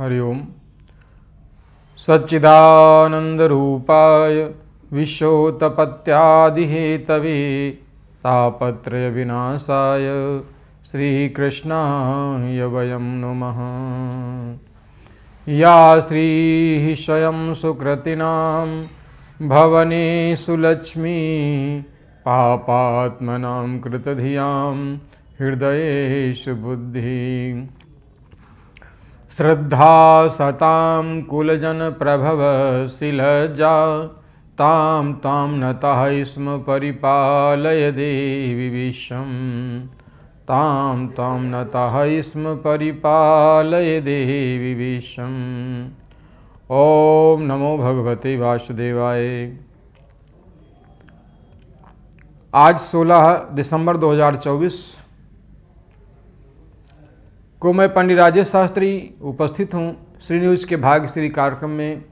हरि ओम। सच्चिदानंदरूपाय विश्वोत्पत्त्यादिहेतवे तापत्रय विनाशाय श्रीकृष्णाय वयं नुमः। या श्रीः स्वयं सुकृतिनां भवनेषु लक्ष्मी पापात्मनां कृतधियां हृदयेषु बुद्धिः श्रद्धा सतां कुलजनप्रभवशिलजा तां तां नतः स्म परिपालय देवि विश्वं तां तां नतः स्म परिपालय देवि विश्वं। ओम नमो भगवते वासुदेवाय। आज 16 दिसंबर 2024 को मैं पंडित राजेश शास्त्री उपस्थित हूँ श्री न्यूज के भाग्यश्री कार्यक्रम में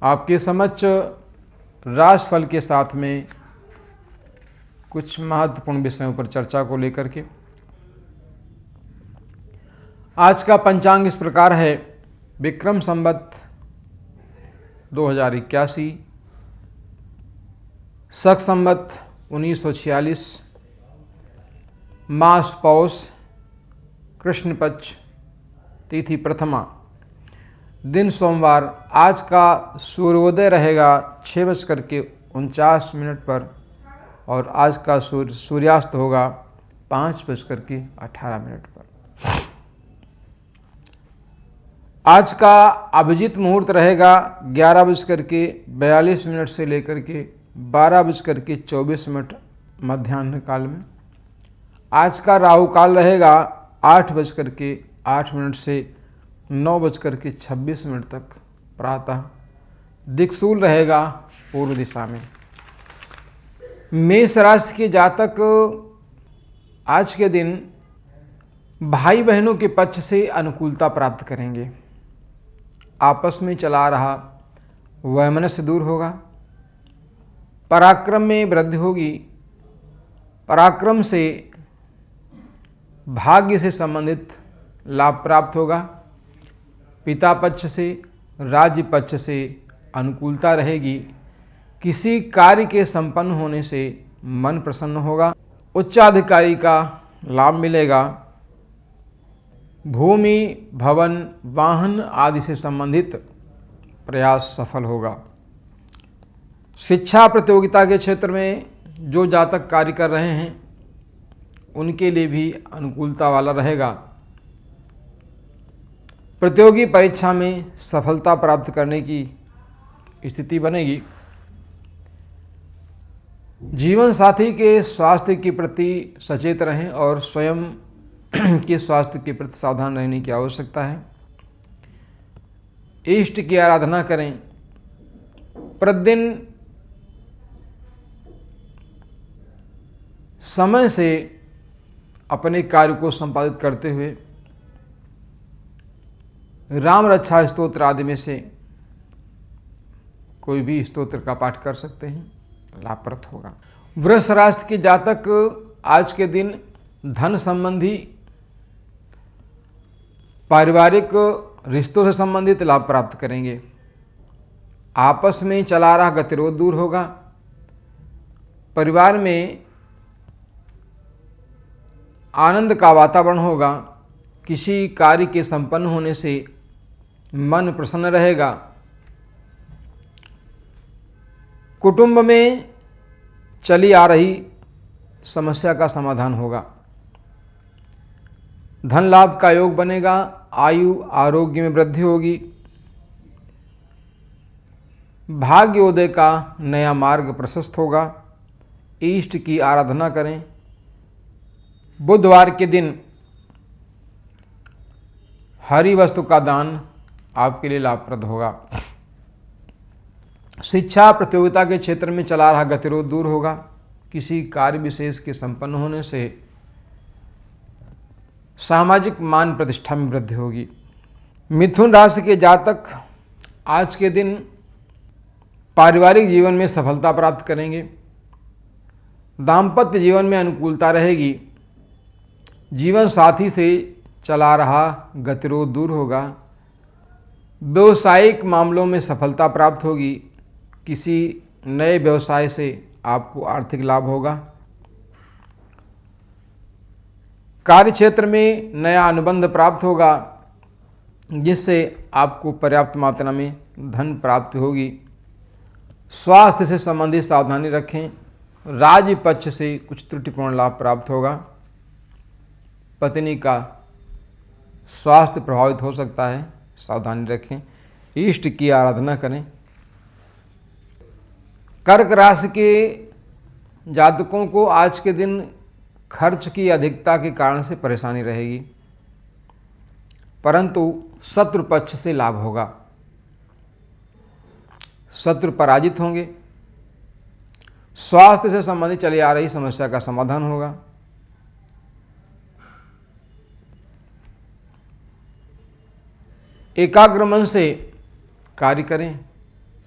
आपके समक्ष राशिफल के साथ में कुछ महत्वपूर्ण विषयों पर चर्चा को लेकर के। आज का पंचांग इस प्रकार है। विक्रम संवत 2081, शक संवत 1946, मास पौष, कृष्ण पक्ष, तिथि प्रथमा, दिन सोमवार। आज का सूर्योदय रहेगा 6:49 पर और आज का सूर्यास्त होगा 5:18 पर। आज का अभिजीत मुहूर्त रहेगा 11:42 से लेकर के 12:24 मध्याह्न काल में। आज का राहु काल रहेगा 8:08 से 9:26 तक प्रातः। दिक्सूल रहेगा पूर्व दिशा में। मेष राशि के जातक आज के दिन भाई बहनों के पक्ष से अनुकूलता प्राप्त करेंगे। आपस में चला रहा वैमनस्य दूर होगा। पराक्रम में वृद्धि होगी। पराक्रम से भाग्य से संबंधित लाभ प्राप्त होगा। पिता पक्ष से, राज्य पक्ष से अनुकूलता रहेगी। किसी कार्य के संपन्न होने से मन प्रसन्न होगा। उच्चाधिकारी का लाभ मिलेगा। भूमि, भवन, वाहन आदि से संबंधित प्रयास सफल होगा। शिक्षा प्रतियोगिता के क्षेत्र में जो जातक कार्य कर रहे हैं उनके लिए भी अनुकूलता वाला रहेगा। प्रतियोगी परीक्षा में सफलता प्राप्त करने की स्थिति बनेगी। जीवन साथी के स्वास्थ्य के प्रति सचेत रहें और स्वयं के स्वास्थ्य के प्रति सावधान रहने की आवश्यकता है। इष्ट की आराधना करें। प्रतिदिन समय से अपने कार्य को संपादित करते हुए राम रक्षा स्तोत्र आदि में से कोई भी स्तोत्र का पाठ कर सकते हैं, लाभप्रद होगा। वृष राशि के जातक आज के दिन धन संबंधी, पारिवारिक रिश्तों से संबंधित लाभ प्राप्त करेंगे। आपस में चला रहा गतिरोध दूर होगा। परिवार में आनंद का वातावरण होगा। किसी कार्य के संपन्न होने से मन प्रसन्न रहेगा। कुटुंब में चली आ रही समस्या का समाधान होगा। धन लाभ का योग बनेगा। आयु आरोग्य में वृद्धि होगी। भाग्योदय का नया मार्ग प्रशस्त होगा। इष्ट की आराधना करें। बुधवार के दिन हरी वस्तु का दान आपके लिए लाभप्रद होगा। शिक्षा प्रतियोगिता के क्षेत्र में चला रहा गतिरोध दूर होगा। किसी कार्य विशेष के संपन्न होने से सामाजिक मान प्रतिष्ठा में वृद्धि होगी। मिथुन राशि के जातक आज के दिन पारिवारिक जीवन में सफलता प्राप्त करेंगे। दाम्पत्य जीवन में अनुकूलता रहेगी। जीवन साथी से चला रहा गतिरोध दूर होगा। व्यवसायिक मामलों में सफलता प्राप्त होगी। किसी नए व्यवसाय से आपको आर्थिक लाभ होगा। कार्यक्षेत्र में नया अनुबंध प्राप्त होगा, जिससे आपको पर्याप्त मात्रा में धन प्राप्ति होगी। स्वास्थ्य से संबंधित सावधानी रखें। राज्य पक्ष से कुछ त्रुटिपूर्ण लाभ प्राप्त होगा। पत्नी का स्वास्थ्य प्रभावित हो सकता है, सावधानी रखें। इष्ट की आराधना करें। कर्क राशि के जातकों को आज के दिन खर्च की अधिकता के कारण से परेशानी रहेगी, परंतु शत्रु पक्ष से लाभ होगा। शत्रु पराजित होंगे। स्वास्थ्य से संबंधित चली आ रही समस्या का समाधान होगा। एकाग्र मन से कार्य करें,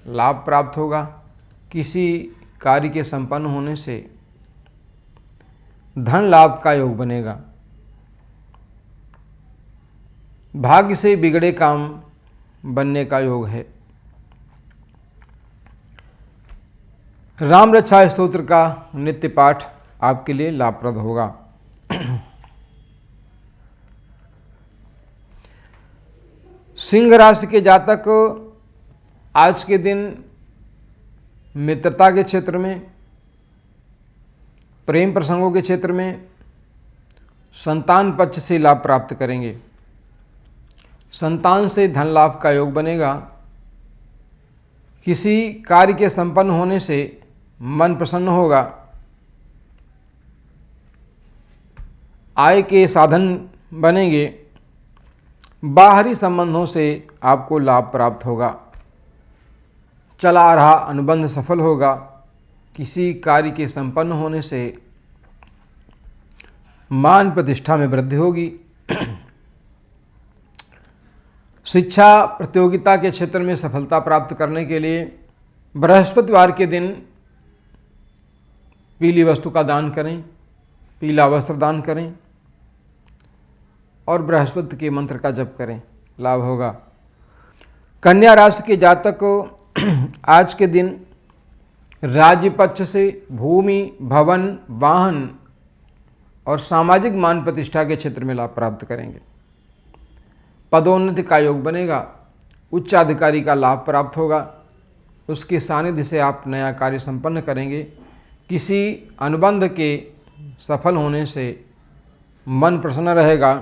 लाभ प्राप्त होगा। किसी कार्य के संपन्न होने से धन लाभ का योग बनेगा। भाग्य से बिगड़े काम बनने का योग है। राम रक्षा स्तोत्र का नित्य पाठ आपके लिए लाभप्रद होगा। सिंह राशि के जातक आज के दिन मित्रता के क्षेत्र में, प्रेम प्रसंगों के क्षेत्र में, संतान पक्ष से लाभ प्राप्त करेंगे। संतान से धन लाभ का योग बनेगा। किसी कार्य के संपन्न होने से मन प्रसन्न होगा। आय के साधन बनेंगे। बाहरी संबंधों से आपको लाभ प्राप्त होगा। चला आ रहा अनुबंध सफल होगा। किसी कार्य के संपन्न होने से मान प्रतिष्ठा में वृद्धि होगी। शिक्षा प्रतियोगिता के क्षेत्र में सफलता प्राप्त करने के लिए बृहस्पतिवार के दिन पीली वस्तु का दान करें, पीला वस्त्र दान करें और बृहस्पति के मंत्र का जप करें, लाभ होगा। कन्या राशि के जातक को आज के दिन राज्य पक्ष से भूमि, भवन, वाहन और सामाजिक मान प्रतिष्ठा के क्षेत्र में लाभ प्राप्त करेंगे। पदोन्नति का योग बनेगा। उच्च अधिकारी का लाभ प्राप्त होगा। उसके सानिध्य से आप नया कार्य संपन्न करेंगे। किसी अनुबंध के सफल होने से मन प्रसन्न रहेगा।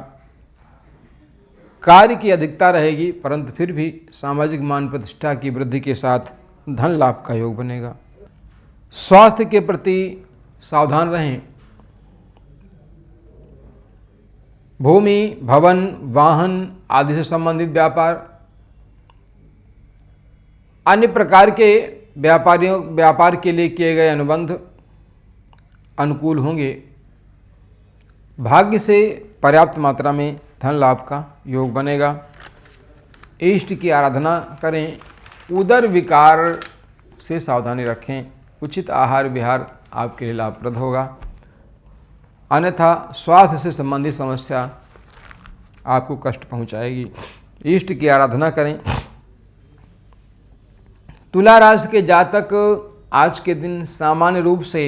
कार्य की अधिकता रहेगी, परंतु फिर भी सामाजिक मान प्रतिष्ठा की वृद्धि के साथ धन लाभ का योग बनेगा। स्वास्थ्य के प्रति सावधान रहें। भूमि, भवन, वाहन आदि से संबंधित व्यापार, अन्य प्रकार के व्यापार के लिए किए गए अनुबंध अनुकूल होंगे। भाग्य से पर्याप्त मात्रा में धन लाभ का योग बनेगा। इष्ट की आराधना करें। उदर विकार से सावधानी रखें। उचित आहार विहार आपके लिए लाभप्रद होगा, अन्यथा स्वास्थ्य से संबंधित समस्या आपको कष्ट पहुंचाएगी। इष्ट की आराधना करें। तुला राशि के जातक आज के दिन सामान्य रूप से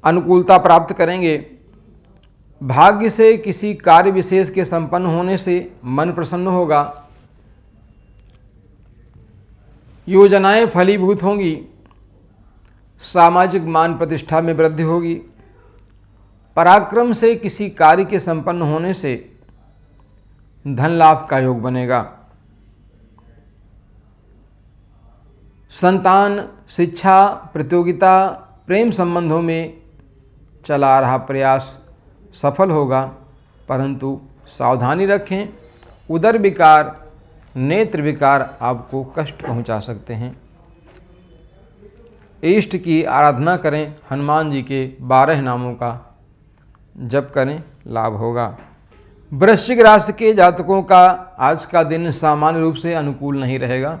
अनुकूलता प्राप्त करेंगे। भाग्य से किसी कार्य विशेष के संपन्न होने से मन प्रसन्न होगा। योजनाएं फलीभूत होंगी। सामाजिक मान प्रतिष्ठा में वृद्धि होगी। पराक्रम से किसी कार्य के संपन्न होने से धन लाभ का योग बनेगा। संतान, शिक्षा, प्रतियोगिता, प्रेम संबंधों में चला आ रहा प्रयास सफल होगा, परंतु सावधानी रखें। उदर विकार, नेत्र विकार आपको कष्ट पहुंचा सकते हैं। इष्ट की आराधना करें। हनुमान जी के 12 नामों का जप करें, लाभ होगा। वृश्चिक राशि के जातकों का आज का दिन सामान्य रूप से अनुकूल नहीं रहेगा।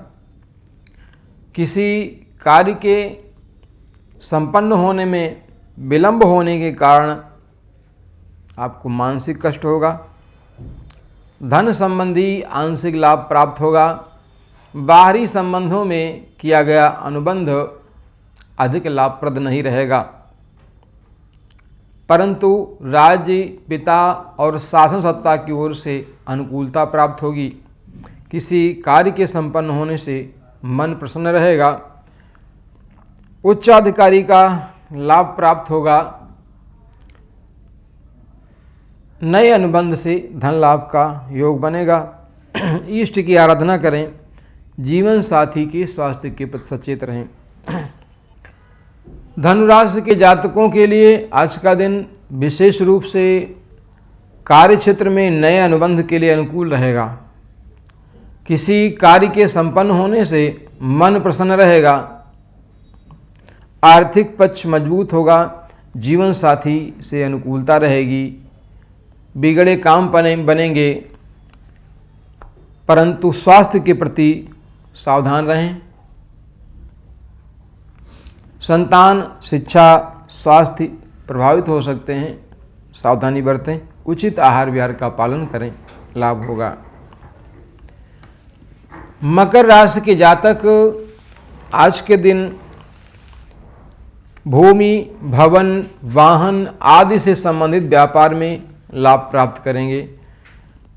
किसी कार्य के संपन्न होने में विलंब होने के कारण आपको मानसिक कष्ट होगा। धन संबंधी आंशिक लाभ प्राप्त होगा। बाहरी संबंधों में किया गया अनुबंध अधिक लाभप्रद नहीं रहेगा, परंतु राज्य, पिता और शासन सत्ता की ओर से अनुकूलता प्राप्त होगी। किसी कार्य के संपन्न होने से मन प्रसन्न रहेगा। उच्चाधिकारी का लाभ प्राप्त होगा। नए अनुबंध से धन लाभ का योग बनेगा। इष्ट की आराधना करें। जीवन साथी के स्वास्थ्य के प्रति सचेत रहें। धनुराशि के जातकों के लिए आज का दिन विशेष रूप से कार्य क्षेत्र में नए अनुबंध के लिए अनुकूल रहेगा। किसी कार्य के संपन्न होने से मन प्रसन्न रहेगा। आर्थिक पक्ष मजबूत होगा। जीवन साथी से अनुकूलता रहेगी। बिगड़े काम बनेंगे, परंतु स्वास्थ्य के प्रति सावधान रहें। संतान, शिक्षा, स्वास्थ्य प्रभावित हो सकते हैं, सावधानी बरतें। उचित आहार विहार का पालन करें, लाभ होगा। मकर राशि के जातक आज के दिन भूमि, भवन, वाहन आदि से संबंधित व्यापार में लाभ प्राप्त करेंगे।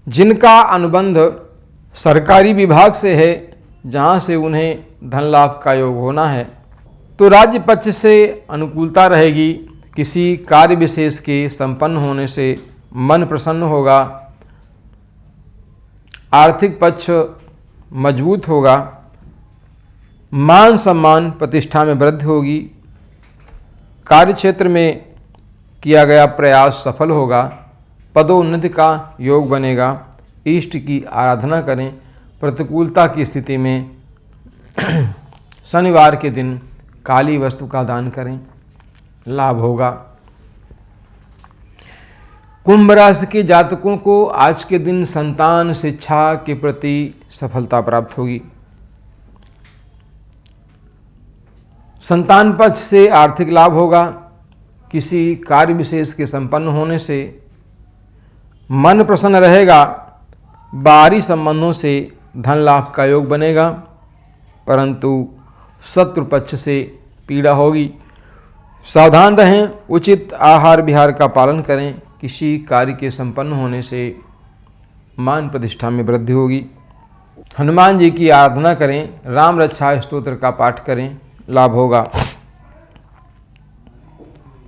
जिनका अनुबंध सरकारी विभाग से है, जहां से उन्हें धन लाभ का योग होना है, तो राज्य पक्ष से अनुकूलता रहेगी। किसी कार्य विशेष के संपन्न होने से मन प्रसन्न होगा। आर्थिक पक्ष मजबूत होगा। मान सम्मान प्रतिष्ठा में वृद्धि होगी। कार्य क्षेत्र में किया गया प्रयास सफल होगा। पदोन्नति का योग बनेगा। इष्ट की आराधना करें। प्रतिकूलता की स्थिति में शनिवार के दिन काली वस्तु का दान करें, लाभ होगा। कुंभ राशि के जातकों को आज के दिन संतान, शिक्षा के प्रति सफलता प्राप्त होगी। संतान पक्ष से आर्थिक लाभ होगा। किसी कार्य विशेष के संपन्न होने से मन प्रसन्न रहेगा। बाहरी संबंधों से धन लाभ का योग बनेगा, परंतु शत्रु पक्ष से पीड़ा होगी। सावधान रहें। उचित आहार विहार का पालन करें। किसी कार्य के संपन्न होने से मान प्रतिष्ठा में वृद्धि होगी। हनुमान जी की आराधना करें। राम रक्षा स्तोत्र का पाठ करें, लाभ होगा।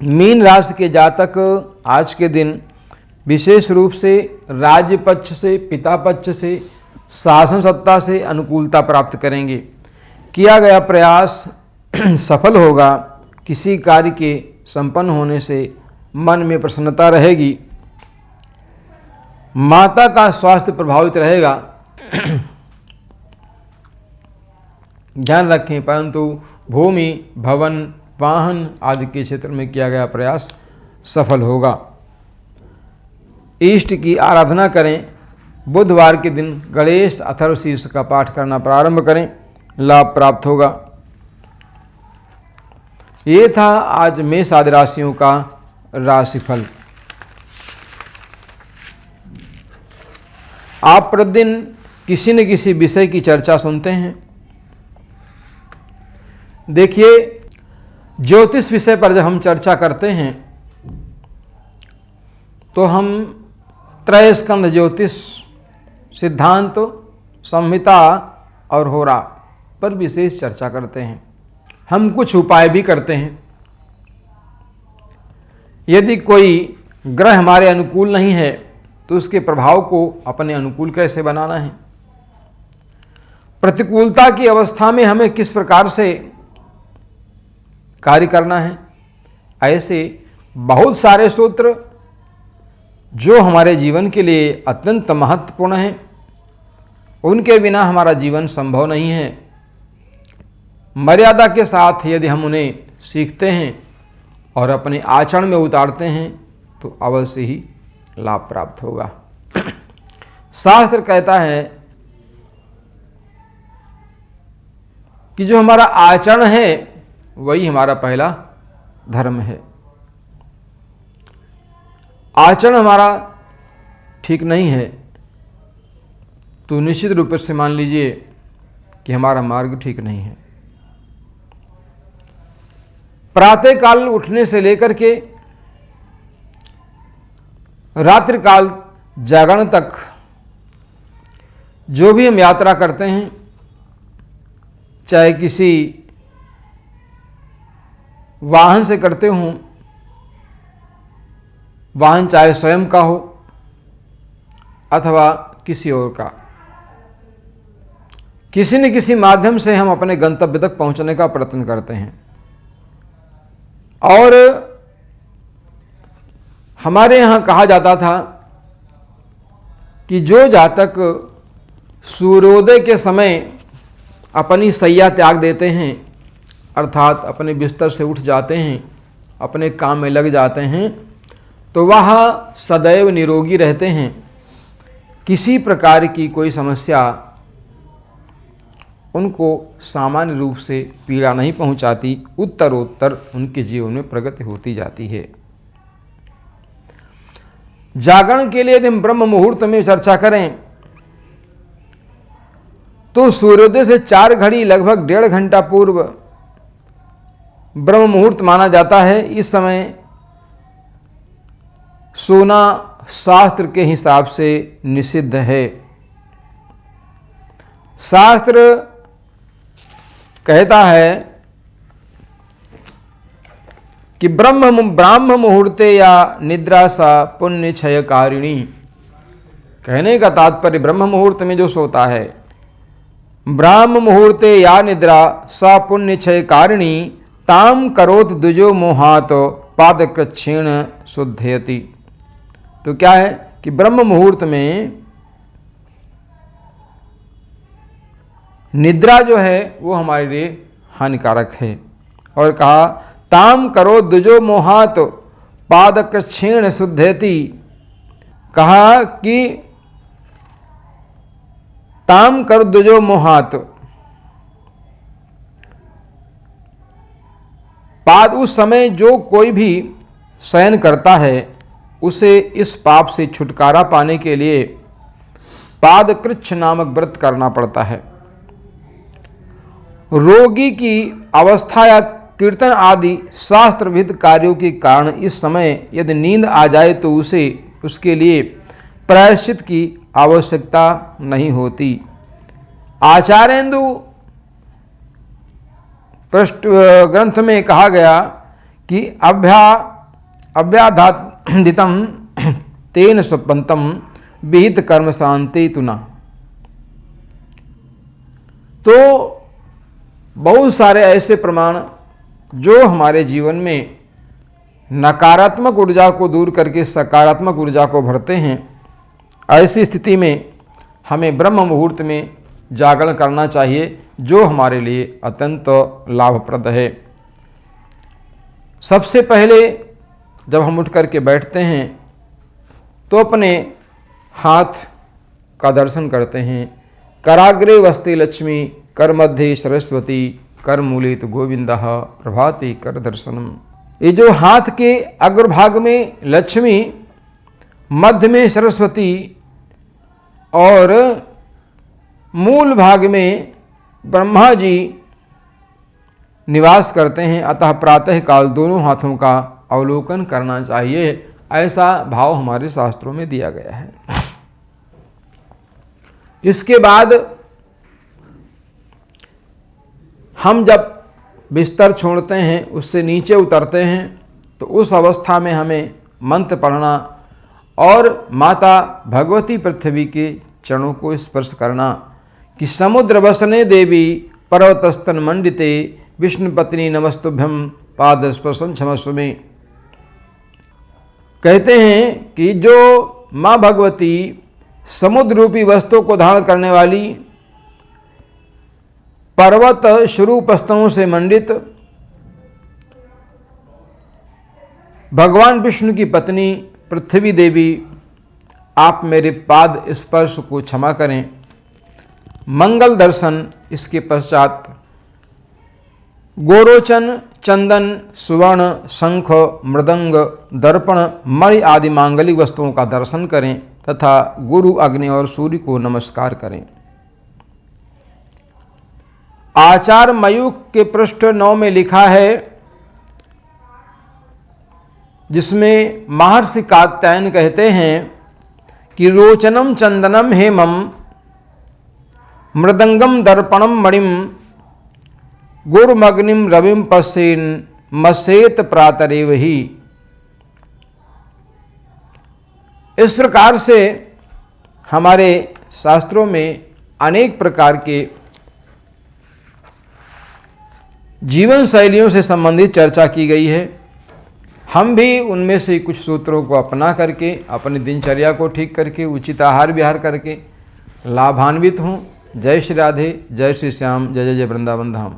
मीन राशि के जातक आज के दिन विशेष रूप से राज्य पक्ष से, पिता पक्ष से, शासन सत्ता से अनुकूलता प्राप्त करेंगे। किया गया प्रयास सफल होगा। किसी कार्य के संपन्न होने से मन में प्रसन्नता रहेगी। माता का स्वास्थ्य प्रभावित रहेगा, ध्यान रखें, परंतु भूमि, भवन, वाहन आदि के क्षेत्र में किया गया प्रयास सफल होगा। इष्ट की आराधना करें। बुधवार के दिन गणेश अथर्वशीर्ष का पाठ करना प्रारंभ करें, लाभ प्राप्त होगा। ये था आज मेष आदि राशियों का राशिफल। आप प्रतिदिन किसी न किसी विषय की चर्चा सुनते हैं। देखिए, ज्योतिष विषय पर जब हम चर्चा करते हैं तो हम त्रयस्कंध ज्योतिष, सिद्धांत, संहिता और होरा पर विशेष चर्चा करते हैं। हम कुछ उपाय भी करते हैं। यदि कोई ग्रह हमारे अनुकूल नहीं है तो उसके प्रभाव को अपने अनुकूल कैसे बनाना है, प्रतिकूलता की अवस्था में हमें किस प्रकार से कार्य करना है, ऐसे बहुत सारे सूत्र जो हमारे जीवन के लिए अत्यंत महत्वपूर्ण हैं। उनके बिना हमारा जीवन संभव नहीं है। मर्यादा के साथ यदि हम उन्हें सीखते हैं और अपने आचरण में उतारते हैं तो अवश्य ही लाभ प्राप्त होगा। शास्त्र कहता है कि जो हमारा आचरण है वही हमारा पहला धर्म है। आचरण हमारा ठीक नहीं है तो निश्चित रूप से मान लीजिए कि हमारा मार्ग ठीक नहीं है। प्रातः काल उठने से लेकर के रात्रि काल जागरण तक जो भी हम यात्रा करते हैं, चाहे किसी वाहन से करते हों, वाहन चाहे स्वयं का हो अथवा किसी और का, किसी न किसी माध्यम से हम अपने गंतव्य तक पहुंचने का प्रयत्न करते हैं। और हमारे यहाँ कहा जाता था कि जो जातक सूर्योदय के समय अपनी शैया त्याग देते हैं, अर्थात अपने बिस्तर से उठ जाते हैं, अपने काम में लग जाते हैं, तो वह सदैव निरोगी रहते हैं। किसी प्रकार की कोई समस्या उनको सामान्य रूप से पीड़ा नहीं पहुंचाती, उत्तरोत्तर उनके जीवन में प्रगति होती जाती है। जागरण के लिए यदि हम ब्रह्म मुहूर्त में चर्चा करें तो सूर्योदय से 4 घड़ी लगभग 1.5 घंटा पूर्व ब्रह्म मुहूर्त माना जाता है। इस समय सोना शास्त्र के हिसाब से निषिद्ध है। शास्त्र कहता है कि ब्राह्म मुहूर्ते या निद्रा सा पुण्य क्षयकारिणी। कहने का तात्पर्य ब्रह्म मुहूर्त में जो सोता है, ब्राह्म मुहूर्ते या निद्रा सा पुण्य क्षयकारिणी ताम करोत द्विजो मोहात पादकृच्छेण शुद्धयति। तो क्या है कि ब्रह्म मुहूर्त में निद्रा जो है वो हमारे लिए हानिकारक है। और कहा ताम करो द्विजो मोहात पादकृच्छेण शुद्धयति। कहा कि ताम कर द्विजो मोहात, पाद उस समय जो कोई भी शयन करता है उसे इस पाप से छुटकारा पाने के लिए पादकृच्छ नामक व्रत करना पड़ता है। रोगी की अवस्था या कीर्तन आदि शास्त्रविध कार्यों के कारण इस समय यदि नींद आ जाए तो उसके लिए प्रायश्चित की आवश्यकता नहीं होती। आचार्येन्दु पृष्ठ ग्रंथ में कहा गया कि अव्याधादितम तेन स्वपंतम विहित कर्म शांति तुना। तो बहुत सारे ऐसे प्रमाण जो हमारे जीवन में नकारात्मक ऊर्जा को दूर करके सकारात्मक ऊर्जा को भरते हैं। ऐसी स्थिति में हमें ब्रह्म मुहूर्त में जागरण करना चाहिए, जो हमारे लिए अत्यंत लाभप्रद है। सबसे पहले जब हम उठ करके बैठते हैं तो अपने हाथ का दर्शन करते हैं। कराग्रे वस्ति लक्ष्मी, कर मध्य सरस्वती, कर मूलित गोविंदः, प्रभाते कर दर्शनम। ये जो हाथ के अग्रभाग में लक्ष्मी, मध्य में सरस्वती और मूल भाग में ब्रह्मा जी निवास करते हैं, अतः प्रातः काल दोनों हाथों का अवलोकन करना चाहिए। ऐसा भाव हमारे शास्त्रों में दिया गया है। इसके बाद हम जब बिस्तर छोड़ते हैं, उससे नीचे उतरते हैं, तो उस अवस्था में हमें मंत्र पढ़ना और माता भगवती पृथ्वी के चरणों को स्पर्श करना कि समुद्र वसने देवी पर्वतस्तन मंडिते विष्णुपत्नी नमस्तुभ्यम पाद स्पर्शम क्षमस्व में। कहते हैं कि जो माँ भगवती समुद्र रूपी वस्तु को धारण करने वाली, पर्वत स्वरूप स्तनों से मंडित, भगवान विष्णु की पत्नी पृथ्वी देवी, आप मेरे पाद स्पर्श को क्षमा करें। मंगल दर्शन, इसके पश्चात गोरोचन चंदन, सुवर्ण, शंख, मृदंग, दर्पण, मणि आदि मांगलिक वस्तुओं का दर्शन करें तथा गुरु, अग्नि और सूर्य को नमस्कार करें। आचार मयूख के पृष्ठ 9 में लिखा है, जिसमें महर्षि कात्यायन कहते हैं कि रोचनम चंदनम हेमम मृदंगम दर्पणम मणिम गुरुमग्निम रविम पश्येन मस्येत प्रातरेव ही। इस प्रकार से हमारे शास्त्रों में अनेक प्रकार के जीवन शैलियों से संबंधित चर्चा की गई है। हम भी उनमें से कुछ सूत्रों को अपना करके अपनी दिनचर्या को ठीक करके उचित आहार विहार करके लाभान्वित हों। जय श्री राधे, जय श्री श्याम, जय जय जय वृंदावन धाम।